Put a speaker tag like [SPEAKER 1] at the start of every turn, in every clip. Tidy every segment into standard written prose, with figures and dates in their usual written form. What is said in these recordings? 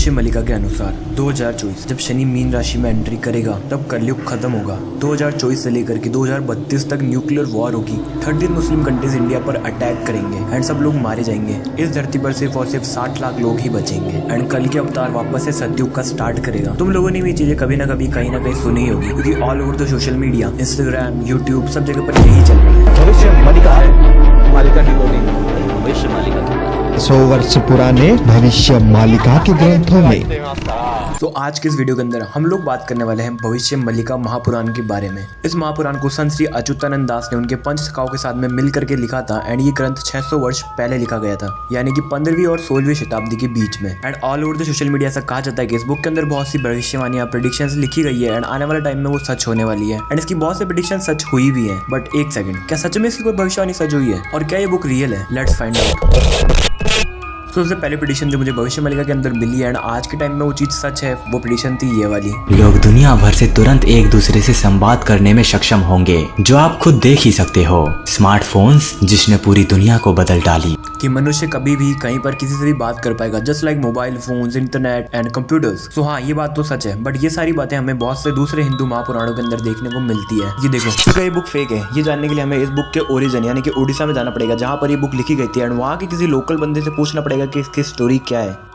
[SPEAKER 1] भविष्य मलिका के अनुसार 2024 जब शनि मीन राशि में एंट्री करेगा तब कलयुग खत्म होगा। 2024 से लेकर के 2032 तक न्यूक्लियर वॉर होगी। 30 मुस्लिम कंट्रीज इंडिया पर अटैक करेंगे एंड सब लोग मारे जाएंगे। इस धरती पर सिर्फ और सिर्फ 60 लाख लोग ही बचेंगे एंड कल के अवतार वापस से सतयुग का स्टार्ट करेगा। तुम लोगों ने भी चीजें कभी ना कभी कहीं ना कहीं सुनी होगी, क्योंकि all over the social media, Instagram, YouTube, सब जगह पर यही चल रहा है।
[SPEAKER 2] भविष्य मलिका है, मालिका की बोली
[SPEAKER 3] भविष्य मालिका
[SPEAKER 2] 100 वर्ष पुराने भविष्य मालिका के ग्रंथों में।
[SPEAKER 1] तो आज के इस वीडियो के अंदर हम लोग बात करने वाले हैं भविष्य मलिका महापुराण के बारे में। इस महापुराण को संत श्री अच्युतानंद दास ने उनके पंच सखाओं के साथ में मिल करके लिखा था एंड ये ग्रंथ 600 वर्ष पहले लिखा गया था, यानी कि 15वीं और 16वीं शताब्दी के बीच में। And all over the social media ऐसा कहा जाता है कि इस बुक के अंदर बहुत सी भविष्यवाणियां, प्रेडिक्शंस लिखी गई है एंड आने वाले टाइम में वो सच होने वाली है एंड इसकी बहुत सी प्रेडिक्शन सच हुई भी है। बट एक सेकंड, क्या सच में इसकी कोई भविष्यवाणी सच हुई है और क्या ये बुक रियल है? Let's find out. तो सबसे पहले प्रेडिक्शन जो मुझे भविष्य मलिका के अंदर मिली एंड आज के टाइम में वो चीज सच है, वो प्रेडिक्शन थी ये वाली।
[SPEAKER 3] लोग दुनिया भर से तुरंत एक दूसरे से संवाद करने में सक्षम होंगे, जो आप खुद देख ही सकते हो। स्मार्टफोन्स जिसने पूरी दुनिया को बदल डाली,
[SPEAKER 1] कि मनुष्य कभी भी कहीं पर किसी से भी बात कर पाएगा, just like mobile phones, internet and computers. So हाँ, ये बात तो सच है, बट ये सारी बातें हमें बहुत से दूसरे हिंदू महापुराणों के अंदर देखने को मिलती है। ये देखो, ये बुक फेक है। ये जानने के लिए हमें इस बुक के ओरिजिन यानी कि उड़ीसा में जाना पड़ेगा, जहाँ पर ये बुक लिखी गई थी एंड वहाँ के किसी लोकल बंदे से पूछना पड़ेगा कि इसकी स्टोरी क्या है।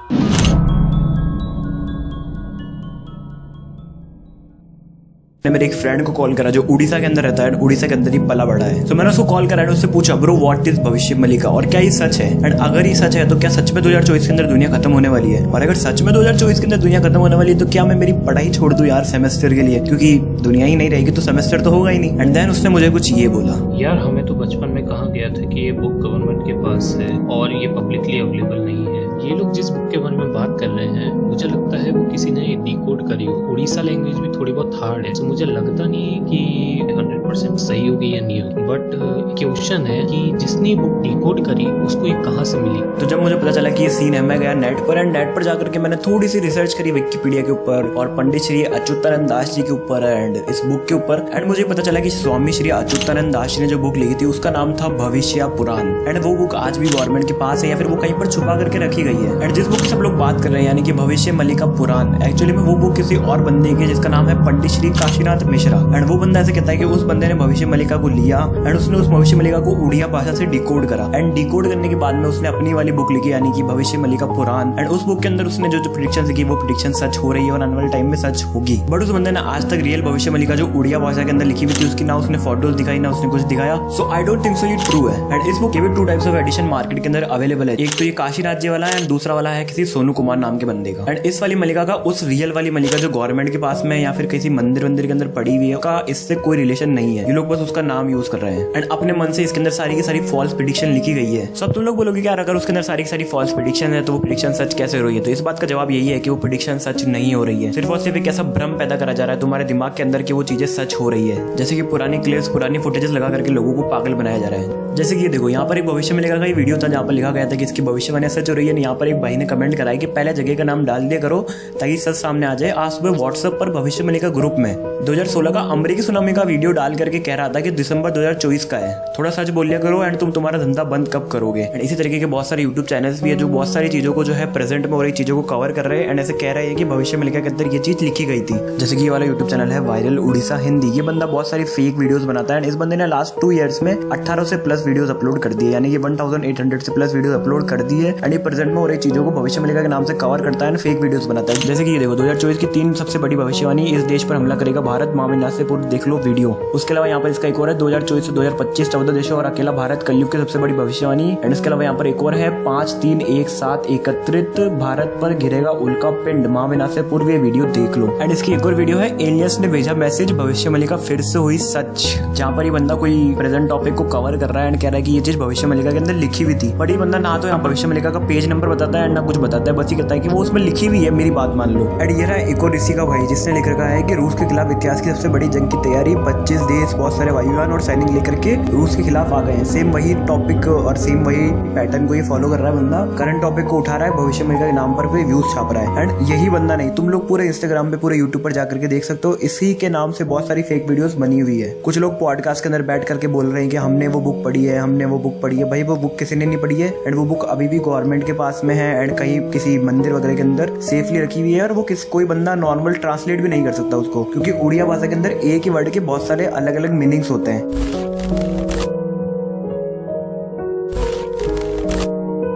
[SPEAKER 1] मेरे एक फ्रेंड को कॉल करा जो उड़ीसा के अंदर रहता है, उड़ीसा के अंदर ही पला बड़ा है। तो मैंने उसको कॉल करा, उससे पूछा ब्रो व्हाट इज भविष्य मलिका और क्या ये सच है? एंड अगर ये सच है तो क्या सच में 2024 के अंदर दुनिया खत्म होने वाली है? और अगर सच में 2024 के अंदर दुनिया खत्म होने वाली है तो क्या मैं मेरी पढ़ाई छोड़ दूं यार सेमेस्टर के लिए, क्योंकि दुनिया ही नहीं रहेगी तो सेमेस्टर तो होगा ही नहीं। एंड देन उसने मुझे कुछ ये बोला,
[SPEAKER 4] यार हमें तो बचपन में कहा गया था कि ये बुक गवर्नमेंट के पास है और ये पब्लिकली अवेलेबल नहीं है। ये लोग जिस बुक के बारे में बात कर रहे हैं, मुझे लगता है वो किसी ने डिकोड करी हो। उड़ीसा लैंग्वेज भी थोड़ी बहुत हार्ड है, तो मुझे लगता नहीं है कि 100% सही होगी या नहीं होगी। बट क्वेश्चन है कि जिसने बुक डिकोड करी उसको ये कहां से मिली?
[SPEAKER 1] तो जब मुझे पता चला कि ये सीन है, मैं गया नेट पर एंड नेट पर जाकर के मैंने थोड़ी सी रिसर्च करी विकिपीडिया के ऊपर और पंडित श्री अच्युतानंद दास जी के ऊपर एंड इस बुक के ऊपर। एंड मुझे पता चला कि स्वामी श्री अच्युतानंद दास जी ने जो बुक लिखी थी उसका नाम था भविष्य पुराण एंड वो बुक आज भी गवर्नमेंट के पास है या फिर वो कहीं पर छुपा करके रखी गई है। एंड जिस बुक की सब लोग बात कर रहे हैं यानी कि भविष्य मलिका पुराण, एक्चुअली में वो बुक किसी और बंदे की जिसका नाम है पंडित श्री काशीनाथ मिश्रा। एंड वो बंदा ऐसे कहता है कि उस बंदे ने भविष्य मलिका को लिया एंड उसने उस भविष्य मलिका को उड़िया भाषा से डिकोड करा एंड डिकोड करने के बाद में उसने अपनी वाली बुक लिखी यानी कि भविष्य मलिका पुराण। एंड उस बुक के अंदर उसने जो प्रेडिक्शन लिखी वो प्रेडिक्शन सच हो रही है और आने वाले टाइम में सच होगी। बट उस बंदे ने आज तक रियल भविष्य मलिका जो उड़िया भाषा के अंदर लिखी हुई थी उसकी ना उसने फोटोज दिखाई ना उसने कुछ दिखाया। सो आई डोंट थिंक सो ये ट्रू है। एंड इस बुक के भी 2 टाइप्स ऑफ एडिशन मार्केट के अंदर अवेलेबल है। एक तो ये काशी राज्य वाला है एंड दूसरा वाला है किसी सोनू कुमार नाम के बंदे का। एंड इस वाली मलिका का उस रियल वाली मलिका जो गवर्नमेंट के पास में या फिर किसी मंदिर के अंदर पड़ी हुई है का इससे कोई रिलेशन नहीं है। ये लोग बस उसका नाम यूज कर रहे हैं एंड अपने मन से इसके अंदर सारी की सारी फॉल्स प्रेडिक्शन लिखी गई है। सब तुम लोग बोलोगे यार अगर उसके अंदर सारी की सारी फॉल्स प्रेडिक्शन है तो वो प्रेडिक्शन सच कैसे हो रही है? तो इस बात का जवाब यही है कि वो प्रेडिक्शन सच नहीं हो रही है। सिर्फ और सिर्फ एक ऐसा भ्रम पैदा करा जा रहा है तुम्हारे दिमाग के अंदर कि वो चीजें सच हो रही है, जैसे कि पुरानी क्लिप्स, पुरानी फुटेजेस लगा करके लोगों को पागल बनाया जा रहा है। जैसे कि ये देखो, यहाँ पर एक भविष्य मलिका का वीडियो था जहाँ पर लिखा गया था कि इसकी भविष्यवाणी सच हो रही है। यहाँ पर एक भाई ने कमेंट करा है कि पहले जगह का नाम डाल दिया करो ताकि सच सामने आ जाए। आज सुबह व्हाट्सएप पर भविष्य मलिका ग्रुप में 2016 का अमेरिकी सुनामी का वीडियो डाल करके कह रहा था कि दिसंबर 2024 का है, थोड़ा सच बोल लिया करो एंड तुम तुम्हारा धंधा बंद कब करोगे। एंड इसी तरीके के बहुत सारे यूट्यूब चैनल्स भी है जो बहुत सारी चीजों को जो है प्रेजेंट में हो रही चीजों को कवर कर रहे हैं एंड ऐसे कह रहे हैं कि भविष्य मलिका के अंदर ये चीज लिखी गई थी। जैसे कि ये वाला यूट्यूब चैनल है वायरल उड़ीसा हिंदी, ये बंदा बहुत सारी फेक वीडियोस बनाता है एंड इस बंदे ने लास्ट 2 ईयर्स में 1800 से प्लस वीडियोस अपलोड कर दिए, यानी कि 1800 से प्लस वीडियोस अपलोड कर दिए एंड ये प्रेजेंट में हो रही चीजों को भविष्य मलिका के नाम से कवर करता है एंड फेक वीडियोस बनाता है। जैसे कि ये देखो, 2024 की 3 सबसे बड़ी भविष्यवाणी, इस देश पर हमला करेगा भारत, मामिना से पूर्व देख लो वीडियो। उसके अलावा यहाँ पर इसका एक और है 2024 से 2025 14 देशों और अकेला भारत, कलयुग की सबसे बड़ी भविष्यवाणी। एंड इसके अलावा यहाँ पर एक और है 5, 3, 1, 7 एकत्रित भारत पर गिरेगा उल्का पिंड, मामिना से पूर्व ये वीडियो देख लो। एंड इसकी एक और वीडियो है एलियंस ने भेजा मैसेज, भविष्य मलिका फिर से हुई सच, जहाँ पर ये बंदा कोई प्रेजेंट टॉपिक को कवर कर रहा है एंड कह रहा है कि ये चीज भविष्य मलिका के अंदर लिखी हुई थी। बट ये बंदा ना तो यहाँ भविष्य मलिका का पेज नंबर बताता है ना कुछ बताता है, बस ये कहता है कि वो उसमें लिखी हुई है, मेरी बात मान लो। एंड ये रहा एक और ऋषि का भाई जिसने लिख रखा है कि रूस के खिलाफ इतिहास की सबसे बड़ी जंग की तैयारी, 25 देश, बहुत सारे वायुयान और सैनिक लेकर के रूस के खिलाफ आ गए हैं। सेम वही टॉपिक और सेम वही पैटर्न को ये फॉलो कर रहा है बंदा, करंट टॉपिक को उठा रहा है, भविष्य मलिका के नाम पर कोई व्यूज छाप रहा है। एंड यही बंदा नहीं, तुम लोग पूरे इंस्टाग्राम पे, पूरे यूट्यूब पर जाकर के देख सकते हो, इसी के नाम से बहुत सारी फेक वीडियोस बनी हुई है। कुछ लोग पॉडकास्ट के अंदर बैठ करके बोल रहे हैं कि हमने वो बुक पढ़ी है, हमने वो बुक पढ़ी है। भाई वो बुक किसी ने नहीं पढ़ी है एंड वो बुक अभी भी गवर्नमेंट के पास में है एंड कहीं किसी मंदिर वगैरह के अंदर सेफली रखी हुई है और वो कोई बंदा नॉर्मल ट्रांसलेट भी नहीं कर सकता उसको, क्योंकि उड़िया भाषा के अंदर एक ही वर्ड के बहुत सारे अलग अलग मीनिंग्स होते हैं।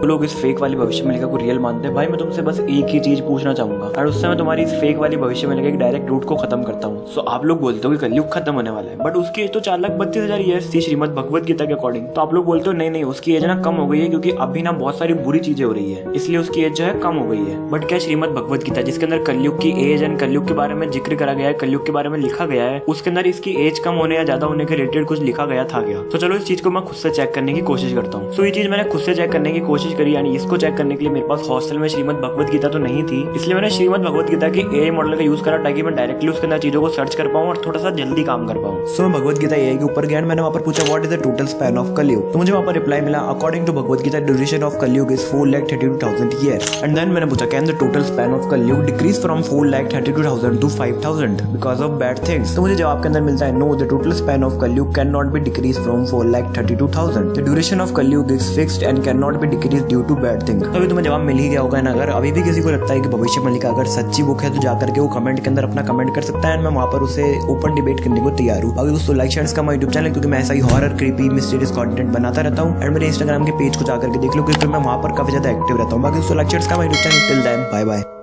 [SPEAKER 1] तो लोग इस फेक वाली भविष्य में लिखा को रियल मानते हैं। भाई मैं तुमसे बस एक ही चीज पूछना चाहूंगा और उससे मैं तुम्हारी इस फेक वाली भविष्य में लिखा एक डायरेक्ट रूट को खत्म करता हूँ। सो आप लोग बोलते हो कि कलयुग खत्म होने वाला है, बट उसकी एज तो 4,32,000 ईयर्स थी श्रीमद भगवत गीता के अकॉर्डिंग। तो आप लोग बोलते हो नहीं उसकी एज ना कम हो गई है क्योंकि अभी ना बहुत सारी बुरी चीजें हो रही है, इसलिए उसकी एज जो है कम हो गई है। बट क्या श्रीमद भगवत गीता जिसके अंदर कलयुग की एज एंड कलयुग के बारे में जिक्र करा गया है, कलयुग के बारे में लिखा गया है, उसके अंदर इसकी एज कम होने या ज्यादा होने के रिलेटेड कुछ लिखा गया था क्या? तो चलो इस चीज को मैं खुद से चेक करने की कोशिश करता हूँ। सो ये चीज मैंने खुद से चेक करने की कोशिश करी, यानी इसको चेक करने के लिए मेरे पास हॉस्टल में श्रीमद भगवत गीता तो नहीं थी, इसलिए मैंने श्रीमद भगवत गीता के एआई मॉडल का यूज करा ताकि मैं डायरेक्टली उसके अंदर चीजों को सर्च कर पाऊं और थोड़ा सा जल्दी काम कर पाऊं। सो मैं भगवत गीता एआई के ऊपर गया, मैंने वहां पर पूछा what is the total span of Kalyug, तो मुझे वहां पर रिप्लाई मिला according to Bhagavad Gita duration of Kalyug is 4,32,000 years. And then मैंने पूछा can the total span of Kalyug decrease from 4,32,000 to 5,000 because of bad things. तो मुझे जवाब के अंदर मिलता है no, the total span of Kalyug can not be decrease from 4,32,000। The duration of Kalyug is fixed and can not be decrease due to bad things. तो अभी तुम्हें जवाब मिल ही गया होगा ना। अगर अभी भी किसी को लगता है कि भविष्य में लिखा अगर सच्ची बुक है तो जाकर के वो कमेंट के अंदर अपना कमेंट कर सकता है, मैं वहां पर उसे ओपन डिबेट करने को तैयार हूँ। अगर दोस्तों लाइक शेयर का माय यूट्यूब चैनल, क्योंकि मैं ऐसा ही हॉरर क्रीपी मिस्टीरियस कंटेंट बनाता रहता हूँ एंड मेरे इंस्टाग्राम के पेज को जाकर के देख लो क्योंकि मैं वहां पर काफी ज्यादा एक्टिव रहता हूँ। बाकी दोस्तों लाइक शेयर का my YouTube channel, till then bye bye.